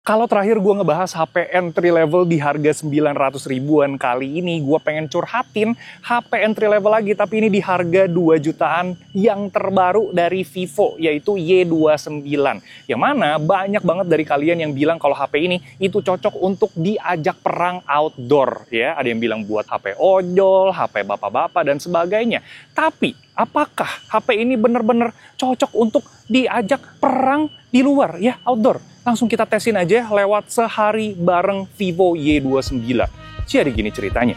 Kalau terakhir gue ngebahas HP entry level di harga 900 ribuan, kali ini gue pengen curhatin HP entry level lagi, tapi ini di harga 2 jutaan yang terbaru dari Vivo, yaitu Y29. Yang mana banyak banget dari kalian yang bilang kalau HP ini itu cocok untuk diajak perang outdoor. Ya, ada yang bilang buat HP ojol, HP bapak-bapak, dan sebagainya. Tapi, apakah HP ini benar-benar cocok untuk diajak perang di luar, ya, outdoor? Langsung kita tesin aja lewat sehari bareng Vivo Y29. Jadi gini ceritanya.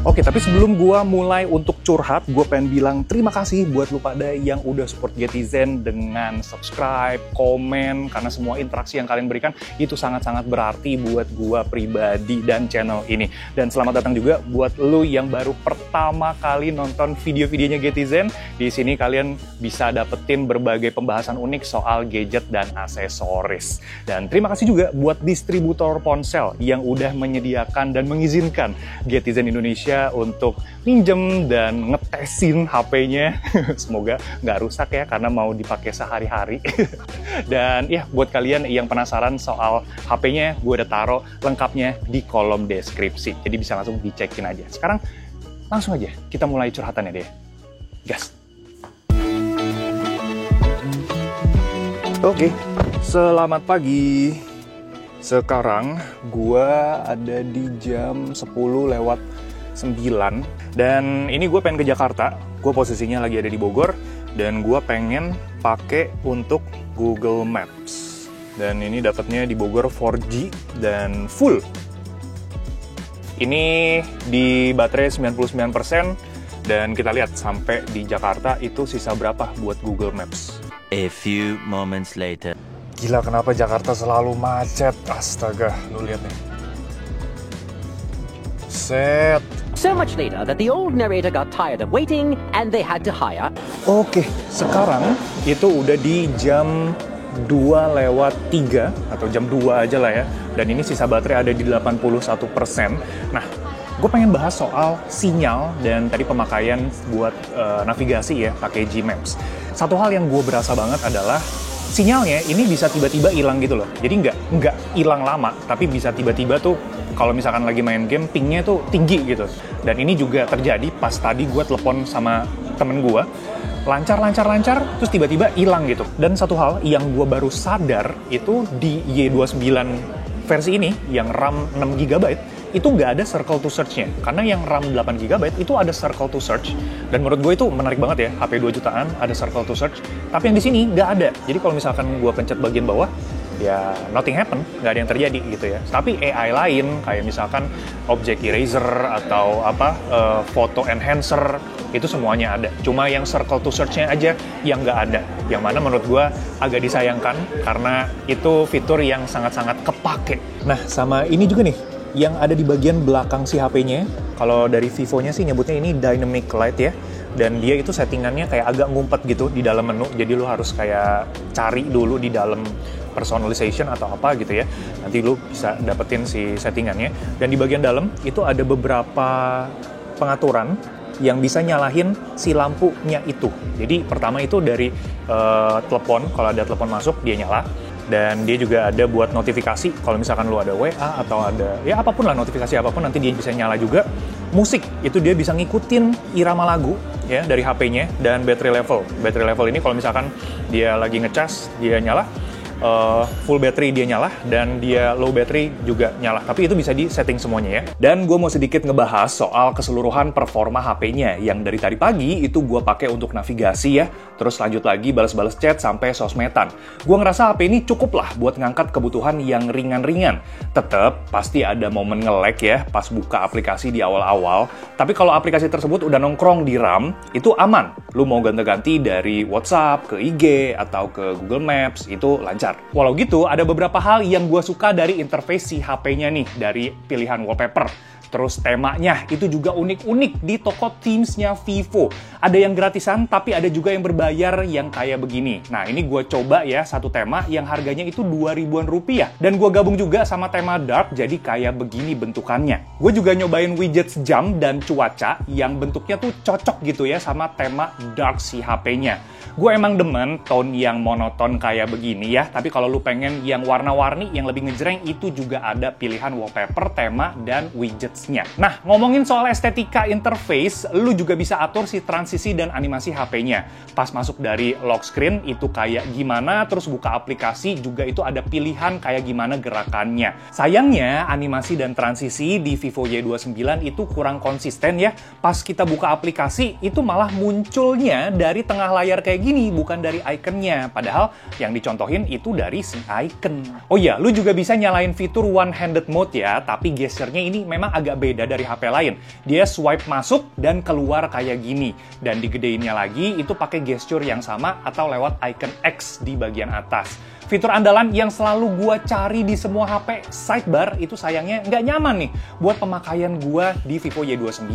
Oke, tapi sebelum gua mulai untuk curhat, gue pengen bilang terima kasih buat lu pada yang udah support Getizen dengan subscribe, komen, karena semua interaksi yang kalian berikan itu sangat-sangat berarti buat gua pribadi dan channel ini. Dan selamat datang juga buat lu yang baru pertama kali nonton video-videonya Getizen. Di sini kalian bisa dapetin berbagai pembahasan unik soal gadget dan aksesoris. Dan terima kasih juga buat distributor ponsel yang udah menyediakan dan mengizinkan Getizen Indonesia untuk minjem dan ngetesin HP-nya. Semoga nggak rusak ya, karena mau dipakai sehari-hari. Dan ya, buat kalian yang penasaran soal HP-nya, gue udah taruh lengkapnya di kolom deskripsi. Jadi bisa langsung dicekin aja. Sekarang langsung aja kita mulai curhatannya deh. Gas! Oke, selamat pagi. Sekarang gue ada di jam 10:09 dan ini gue pengen ke Jakarta. Gue posisinya lagi ada di Bogor dan gue pengen pakai untuk Google Maps. Dan ini dapatnya di Bogor 4G dan full. Ini di baterai 99% dan kita lihat sampai di Jakarta itu sisa berapa buat Google Maps. A few moments later. Gila, kenapa Jakarta selalu macet? Astaga, lu lihat nih. Set. So much later that the old narrator got tired of waiting and they had to hire. Oke, sekarang itu udah di jam 2:03 atau jam 2 aja lah ya. Dan ini sisa baterai ada di 81%. Nah, gue pengen bahas soal sinyal dan tadi pemakaian buat navigasi ya, pakai Gmaps. Satu hal yang gue berasa banget adalah sinyalnya ini bisa tiba-tiba hilang gitu loh. Jadi nggak hilang lama, tapi bisa tiba-tiba tuh kalau misalkan lagi main game, pingnya tuh tinggi gitu. Dan ini juga terjadi pas tadi gue telepon sama temen gue. Lancar, terus tiba-tiba hilang gitu. Dan satu hal yang gue baru sadar, itu di Y29 versi ini, yang RAM 6GB, itu nggak ada circle to search-nya. Karena yang RAM 8GB itu ada circle to search. Dan menurut gue itu menarik banget ya, HP 2 jutaan ada circle to search. Tapi yang di sini nggak ada. Jadi kalau misalkan gue pencet bagian bawah, ya nothing happen, nggak ada yang terjadi gitu ya. Tapi AI lain, kayak misalkan object eraser atau photo enhancer, itu semuanya ada. Cuma yang circle to search-nya aja yang nggak ada. Yang mana menurut gue agak disayangkan, karena itu fitur yang sangat-sangat kepake. Nah, sama ini juga nih, yang ada di bagian belakang si HP-nya. Kalau dari Vivo-nya sih nyebutnya ini Dynamic Light ya. Dan dia itu settingannya kayak agak ngumpet gitu di dalam menu. Jadi lu harus kayak cari dulu di dalam personalization atau apa gitu ya. Nanti lu bisa dapetin si settingannya. Dan di bagian dalam itu ada beberapa pengaturan yang bisa nyalahin si lampunya itu. Jadi pertama itu dari telepon, kalau ada telepon masuk dia nyala. Dan dia juga ada buat notifikasi, kalau misalkan lu ada WA atau ada, ya apapun lah, notifikasi apapun, nanti dia bisa nyala juga. Musik, itu dia bisa ngikutin irama lagu ya dari HP-nya. Dan battery level ini kalau misalkan dia lagi ngecas, dia nyala. Full battery dia nyala, dan dia low battery juga nyala. Tapi itu bisa di setting semuanya ya. Dan gue mau sedikit ngebahas soal keseluruhan performa HP-nya, yang dari tadi pagi itu gue pakai untuk navigasi ya. Terus lanjut lagi balas-balas chat sampai sosmedan. Gue ngerasa HP ini cukup lah buat ngangkat kebutuhan yang ringan-ringan. Tetap pasti ada momen nge-lag ya pas buka aplikasi di awal-awal. Tapi kalau aplikasi tersebut udah nongkrong di RAM, itu aman. Lu mau ganti-ganti dari WhatsApp ke IG atau ke Google Maps, itu lancar. Walau gitu, ada beberapa hal yang gue suka dari interface si HP-nya nih, dari pilihan wallpaper. Terus temanya itu juga unik-unik di toko Themes-nya Vivo. Ada yang gratisan, tapi ada juga yang berbayar yang kayak begini. Nah, ini gue coba ya satu tema yang harganya itu 2.000-an rupiah. Dan gue gabung juga sama tema dark, jadi kayak begini bentukannya. Gue juga nyobain widget jam dan cuaca yang bentuknya tuh cocok gitu ya sama tema dark si HP-nya. Gue emang demen tone yang monoton kayak begini ya, Tapi kalau lu pengen yang warna-warni, yang lebih ngejreng, itu juga ada pilihan wallpaper, tema, dan widgets-nya. Nah, ngomongin soal estetika interface, lu juga bisa atur si transisi dan animasi HP-nya. Pas masuk dari lock screen, itu kayak gimana, terus buka aplikasi, juga itu ada pilihan kayak gimana gerakannya. Sayangnya, animasi dan transisi di Vivo Y29 itu kurang konsisten ya. Pas kita buka aplikasi, itu malah munculnya dari tengah layar kayak gini, bukan dari ikonnya. Padahal yang dicontohin itu dari si icon. Oh iya, lu juga bisa nyalain fitur one-handed mode ya, tapi gesturnya ini memang agak beda dari HP lain. Dia swipe masuk dan keluar kayak gini. Dan digedeinnya lagi, itu pakai gestur yang sama atau lewat icon X di bagian atas. Fitur andalan yang selalu gua cari di semua HP, sidebar, itu sayangnya nggak nyaman nih buat pemakaian gua di Vivo Y29.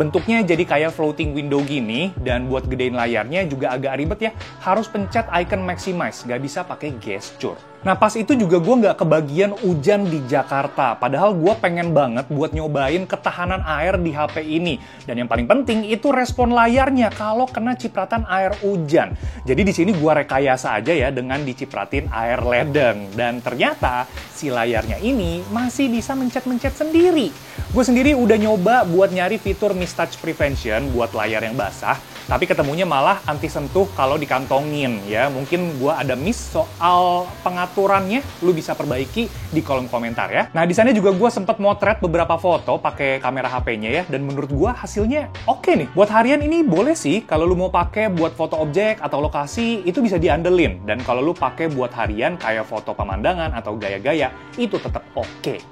Bentuknya jadi kayak floating window gini, dan buat gedein layarnya juga agak ribet ya, harus pencet icon maximize, nggak bisa pakai gesture. Nah, pas itu juga gue nggak kebagian hujan di Jakarta. Padahal gue pengen banget buat nyobain ketahanan air di HP ini. Dan yang paling penting itu respon layarnya kalau kena cipratan air hujan. Jadi di sini gue rekayasa aja ya dengan dicipratin air ledeng. Dan ternyata si layarnya ini masih bisa mencet-mencet sendiri. Gue sendiri udah nyoba buat nyari fitur Mistouch Prevention buat layar yang basah. Tapi ketemunya malah anti sentuh kalau dikantongin ya. Mungkin gue ada miss soal pengaturannya, lu bisa perbaiki di kolom komentar ya. Nah, di sana juga gue sempat motret beberapa foto pakai kamera HP-nya ya, dan menurut gue hasilnya oke nih. Buat harian ini boleh sih, kalau lu mau pakai buat foto objek atau lokasi, itu bisa diandelin. Dan kalau lu pakai buat harian kayak foto pemandangan atau gaya-gaya, itu tetap oke.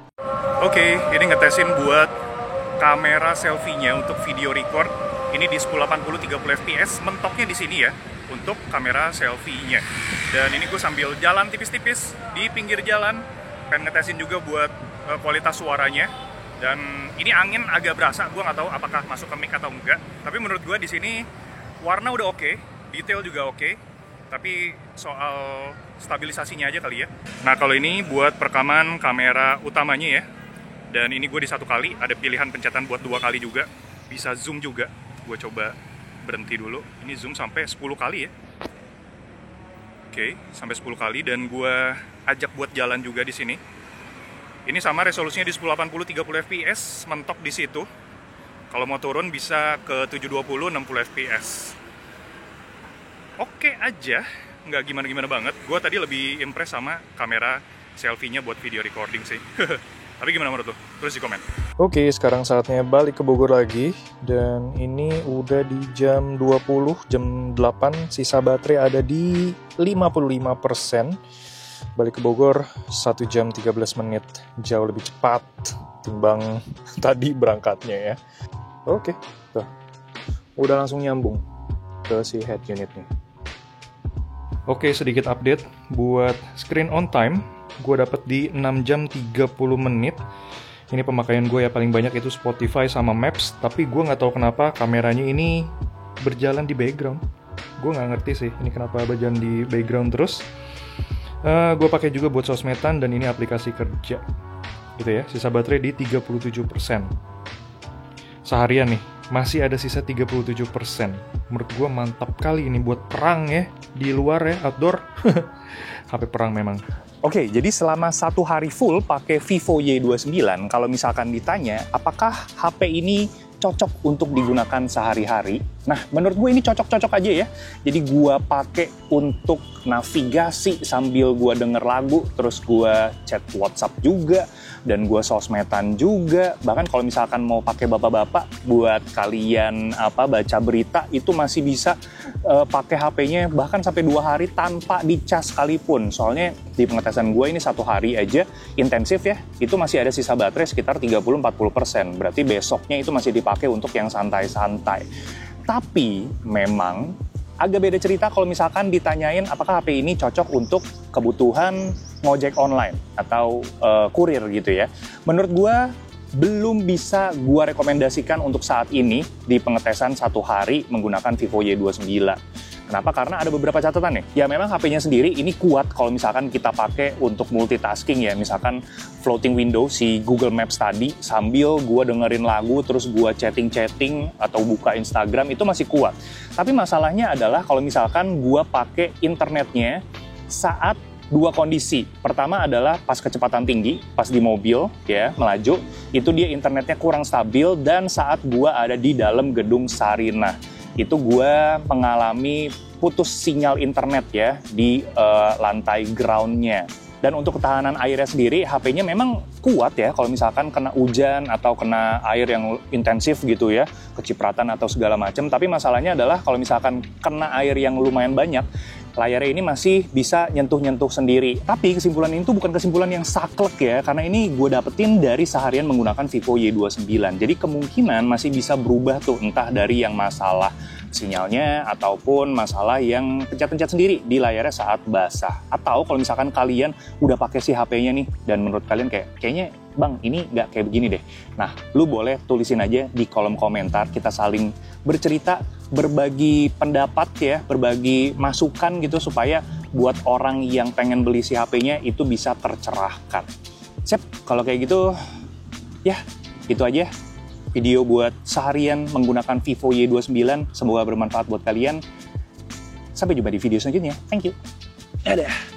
Oke, ini ngetesin buat kamera selfie-nya untuk video record. Ini di 1080 30 fps, mentoknya di sini ya, untuk kamera selfie-nya. Dan ini gue sambil jalan tipis-tipis di pinggir jalan, pengen ngetesin juga buat kualitas suaranya. Dan ini angin agak berasa, gue nggak tahu apakah masuk ke mic atau enggak. Tapi menurut gue di sini warna udah oke, detail juga oke. Tapi soal stabilisasinya aja kali ya. Nah, kalau ini buat perekaman kamera utamanya ya. Dan ini gue di 1 kali, ada pilihan pencetan buat 2 kali juga. Bisa zoom juga. Gue coba berhenti dulu. Ini zoom sampai 10 kali ya. Oke, sampai 10 kali, dan gue ajak buat jalan juga di sini. Ini sama resolusinya di 1080 30 fps, mentok di situ. Kalau mau turun bisa ke 720 60 fps. Oke aja, nggak gimana-gimana banget. Gue tadi lebih impress sama kamera selfie-nya buat video recording sih. Tapi gimana menurut lo? Tulis di komen. Oke, sekarang saatnya balik ke Bogor lagi. Dan ini udah di jam 20, jam 8. Sisa baterai ada di 55%. Balik ke Bogor 1 jam 13 menit. Jauh lebih cepat timbang tadi berangkatnya ya. Oke, tuh. Udah langsung nyambung ke si head unitnya. Oke, sedikit update. Buat screen on time, gue dapet di 6 jam 30 menit. Ini pemakaian gue ya paling banyak itu Spotify sama Maps. Tapi gue nggak tahu kenapa kameranya ini berjalan di background. Gue nggak ngerti sih ini kenapa berjalan di background terus. Gue pakai juga buat sosmedan dan ini aplikasi kerja. Gitu ya, sisa baterai di 37%. Seharian nih, masih ada sisa 37%. Menurut gue mantap kali ini buat perang ya. Di luar ya, outdoor. HP perang memang. Oke, jadi selama 1 hari full pakai Vivo Y29, kalau misalkan ditanya, apakah HP ini cocok untuk digunakan sehari-hari? Nah, menurut gue ini cocok-cocok aja ya. Jadi gue pakai untuk navigasi sambil gue denger lagu, terus gue chat WhatsApp juga, dan gue sosmedan juga. Bahkan kalau misalkan mau pakai bapak-bapak buat kalian baca berita, itu masih bisa pakai HP-nya bahkan sampai 2 hari tanpa dicas sekalipun. Soalnya di pengetesan gue ini 1 hari aja intensif ya, itu masih ada sisa baterai sekitar 30-40%. Berarti besoknya itu masih dipakai untuk yang santai-santai. Tapi memang agak beda cerita kalau misalkan ditanyain apakah HP ini cocok untuk kebutuhan ngojek online atau kurir gitu ya. Menurut gue belum bisa gue rekomendasikan untuk saat ini di pengetesan 1 hari menggunakan Vivo Y29. Kenapa? Karena ada beberapa catatan nih. Ya memang HP-nya sendiri ini kuat kalau misalkan kita pakai untuk multitasking ya. Misalkan floating window si Google Maps tadi sambil gue dengerin lagu terus gue chatting-chatting atau buka Instagram itu masih kuat. Tapi masalahnya adalah kalau misalkan gue pakai internetnya saat dua kondisi. Pertama adalah pas kecepatan tinggi, pas di mobil ya, melaju, itu dia internetnya kurang stabil, dan saat gua ada di dalam gedung Sarinah, itu gua mengalami putus sinyal internet ya di lantai ground-nya. Dan untuk ketahanan airnya sendiri, HP-nya memang kuat ya kalau misalkan kena hujan atau kena air yang intensif gitu ya, kecipratan atau segala macam. Tapi masalahnya adalah kalau misalkan kena air yang lumayan banyak, layarnya ini masih bisa nyentuh-nyentuh sendiri. Tapi kesimpulan ini tuh bukan kesimpulan yang saklek ya, karena ini gue dapetin dari seharian menggunakan Vivo Y29. Jadi kemungkinan masih bisa berubah tuh, entah dari yang masalah sinyalnya ataupun masalah yang pencet-pencet sendiri di layarnya saat basah. Atau kalau misalkan kalian udah pakai si HP-nya nih dan menurut kalian kayaknya bang ini nggak kayak begini deh. Nah, lu boleh tulisin aja di kolom komentar, kita saling bercerita, berbagi pendapat ya, berbagi masukan gitu supaya buat orang yang pengen beli si HP-nya itu bisa tercerahkan. Sip, kalau kayak gitu ya itu aja video buat seharian menggunakan Vivo Y29. Semoga bermanfaat buat kalian. Sampai jumpa di video selanjutnya. Thank you. Dadah.